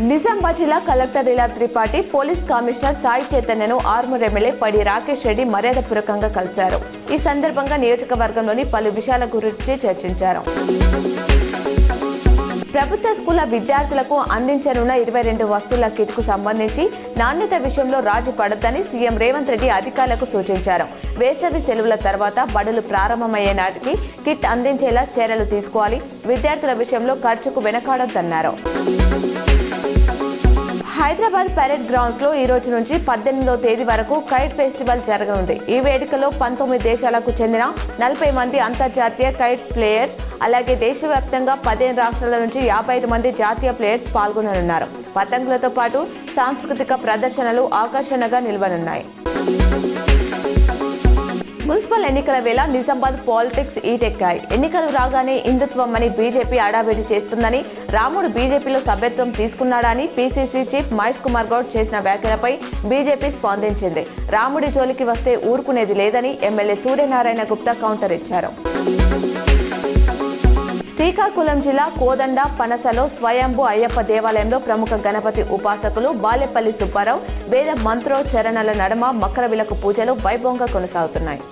నిజామాబాద్ జిల్లా collector Leela Tripathi police commissioner Sai చైతన్యను Armoor MLA Paidi Rakesh Reddy మర్యాదపూర్వకంగా కలిశారు. ఈ సందర్భంగా నియోజకవర్గంలోని పలు విషయాల గురించి చర్చించారు. ప్రభుత్వ స్కూళ్ల విద్యార్థులకు అందించనున్న 22 వస్తువుల కిట్కు సంబంధించి నాణ్యత విషయంలో రాజీ పడొద్దని సీఎం రేవంత్ రెడ్డి అధికారులకు సూచించారు. వేసవి సెలవుల తర్వాత బడులు ప్రారంభమయ్యే నాటికి కిట్ అందించేలా చర్యలు తీసుకోవాలి. విద్యార్థుల విషయంలో ఖర్చుకు వెనకాడొద్దన్నారు. హైదరాబాద్ పరేడ్ గ్రౌండ్స్ లో ఈ రోజు నుంచి 18వ తేదీ వరకు కైట్ ఫెస్టివల్ జరగనుంది. ఈ వేడుకలో 19 దేశాలకు చెందిన 40 మంది అంతర్జాతీయ కైట్ ప్లేయర్స్, అలాగే దేశవ్యాప్తంగా 15 రాష్ట్రాల నుంచి 55 మంది జాతీయ ప్లేయర్స్ పాల్గొననున్నారు. పతంగులతో పాటు సాంస్కృతిక ప్రదర్శనలు ఆకర్షణగా నిలవనున్నాయి. మున్సిపల్ ఎన్నికల వేళ నిజామాబాద్ పాలిటిక్స్ ఈటెక్కాయి. ఎన్నికలు రాగానే హిందుత్వం అని బీజేపీ అడావిడి చేస్తుందని, రాముడు బీజేపీలో సభ్యత్వం తీసుకున్నాడని పీసీసీ చీఫ్ మహేష్ కుమార్ గౌడ్ చేసిన వ్యాఖ్యలపై బీజేపీ స్పందించింది. రాముడి జోలికి వస్తే ఊరుకునేది లేదని ఎమ్మెల్యే సూర్యనారాయణ గుప్తా కౌంటర్ ఇచ్చారు. శ్రీకాకుళం జిల్లా కోదండ పనసలో స్వయంభూ అయ్యప్ప దేవాలయంలో ప్రముఖ గణపతి ఉపాసకులు బాలేపల్లి సుబ్బారావు వేద మంత్రోచ్చరణల నడుమ మకర విలకు పూజలు వైభవంగా కొనసాగుతున్నాయి.